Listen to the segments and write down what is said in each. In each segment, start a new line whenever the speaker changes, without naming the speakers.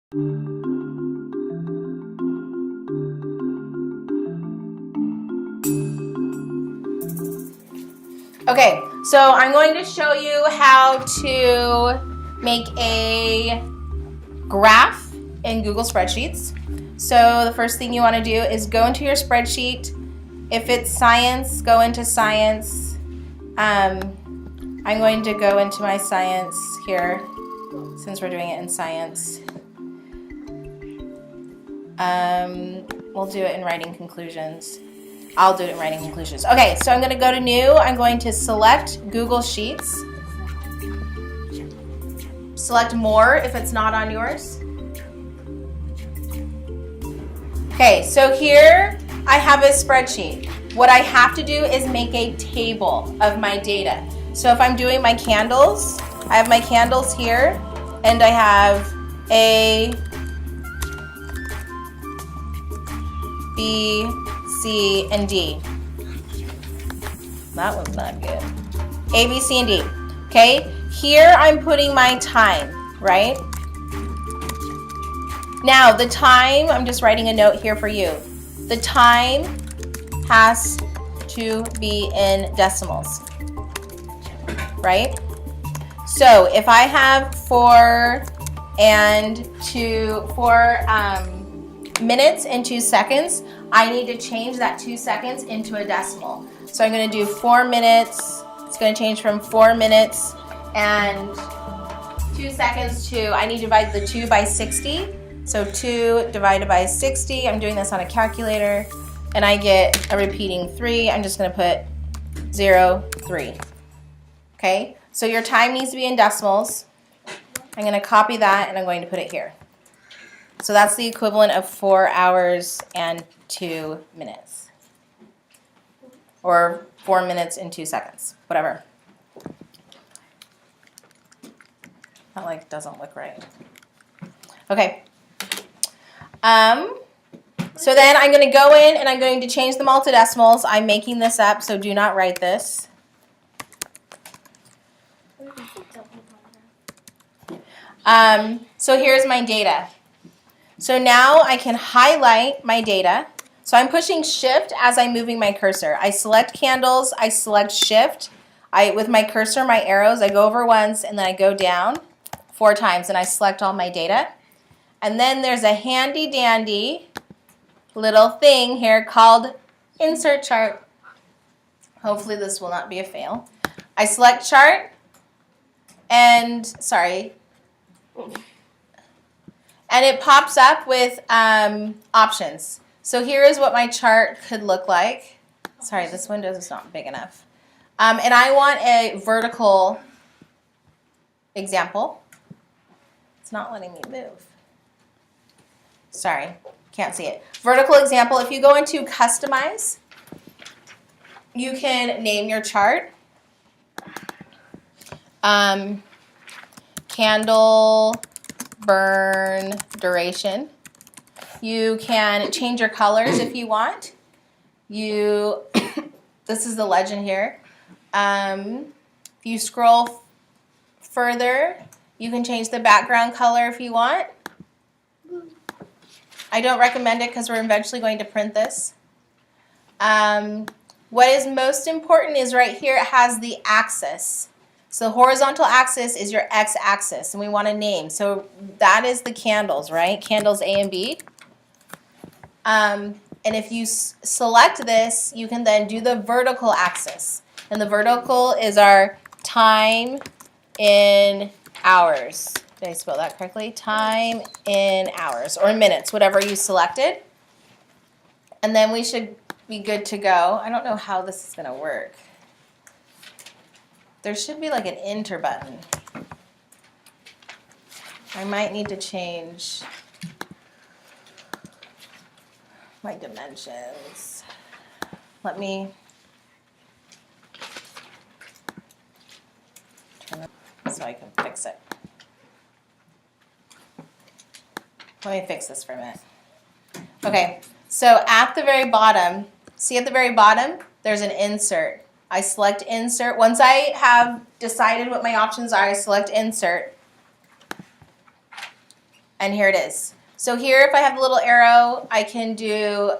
Okay, so I'm going to show you how to make a graph in Google Spreadsheets. So the first thing you want to do is go into your spreadsheet. If it's science, go into science. I'm going to go into my science here since we're doing it in science. We'll do it in writing conclusions. I'll do it in writing conclusions. Okay, so I'm going to go to new. I'm going to select Google Sheets. Select more if it's not on yours. Okay, so here I have a spreadsheet. What I have to do is make a table of my data. So if I'm doing my candles, I have my candles here, and I have A, B, C, and D. That one's not good. A, B, C, and D. Okay, here I'm putting my time, right? Now the time, I'm just writing a note here for you. The time has to be in decimals, right? So if I have 4 minutes and 2 seconds, I need to change that 2 seconds into a decimal. So I'm going to do 4 minutes. It's going to change from 4 minutes and 2 seconds to, I need to divide the 2 by 60. So 2 divided by 60, I'm doing this on a calculator, and I get a repeating 3. I'm just going to put 0, 3. Okay, so your time needs to be in decimals. I'm going to copy that, and I'm going to put it here. So that's the equivalent of 4 hours and 2 minutes. Or 4 minutes and 2 seconds, whatever. That like doesn't look right. Okay. So then I'm going to go in and I'm going to change them all to decimals. I'm making this up, so do not write this. So here's my data. So now I can highlight my data. So I'm pushing shift as I'm moving my cursor. I select candles, I select shift. With my cursor, my arrows, I go over once and then I go down 4 times and I select all my data. And then there's a handy dandy little thing here called insert chart. Hopefully this will not be a fail. I select chart and, and it pops up with options. So here is what my chart could look like. Sorry, this window is not big enough. And I want a vertical example. It's not letting me move. Sorry, can't see it. Vertical example, if you go into customize, you can name your chart. Candle burn duration. You can change your colors if you want. This is the legend here. If you scroll further, you can change the background color if you want. I don't recommend it because we're eventually going to print this. What is most important is right here it has the axis. So the horizontal axis is your x-axis, and we want a name. So that is the candles, right? Candles A and B. And if you select this, you can then do the vertical axis. And the vertical is our time in hours. Did I spell that correctly? Time in hours or minutes, whatever you selected. And then we should be good to go. I don't know how this is going to work. There should be like an enter button. I might need to change my dimensions. Let me turn it so I can fix it. Let me fix this for a minute. Okay, so at the very bottom, see at the very bottom, there's an insert. I select insert. Once I have decided what my options are, I select insert. And here it is. So here, if I have the little arrow, I can do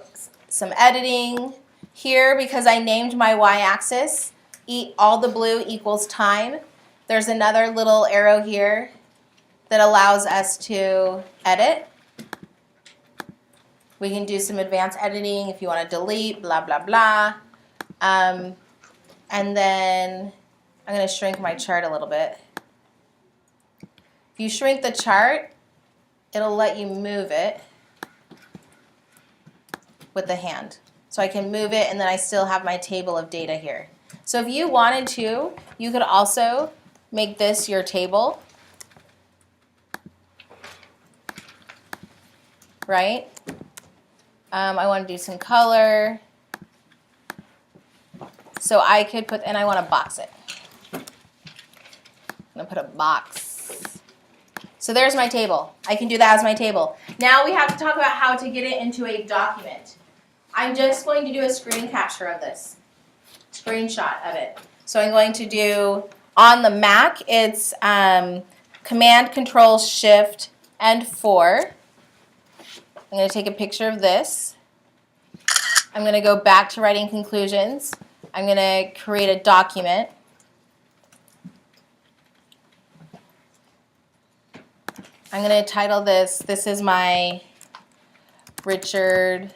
some editing. Here, because I named my y-axis, all the blue equals time. There's another little arrow here that allows us to edit. We can do some advanced editing if you want to delete, blah, blah, blah. And then I'm going to shrink my chart a little bit. If you shrink the chart, it'll let you move it with the hand. So I can move it and then I still have my table of data here. So if you wanted to, you could also make this your table, right? I want to do some color. So I could put, and I want to box it. I'm going to put a box. So there's my table. I can do that as my table. Now we have to talk about how to get it into a document. I'm just going to do a screen capture of this, screenshot of it. So I'm going to do, on the Mac, it's Command, Control, Shift, and 4. I'm going to take a picture of this. I'm going to go back to writing conclusions. I'm going to create a document. I'm going to title this is my Richard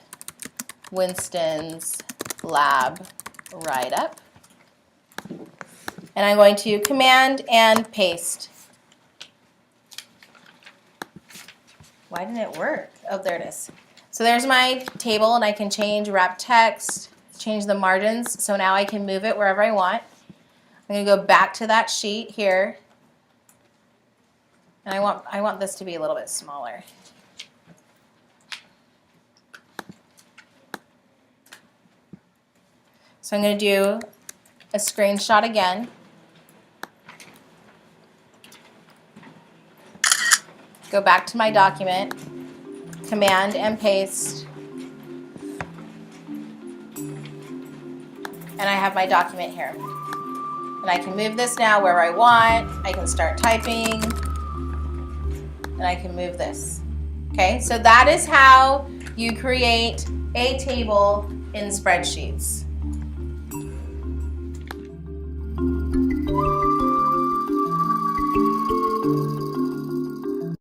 Winston's Lab Write-Up. And I'm going to Command and paste. Why didn't it work? Oh, there it is. So there's my table, and I can change wrap text, change the margins, so now I can move it wherever I want. I'm going to go back to that sheet here, and I want this to be a little bit smaller. So I'm going to do a screenshot again. Go back to my document, Command and paste, and I have my document here. And I can move this now wherever I want. I can start typing, and I can move this. Okay, so that is how you create a table in spreadsheets.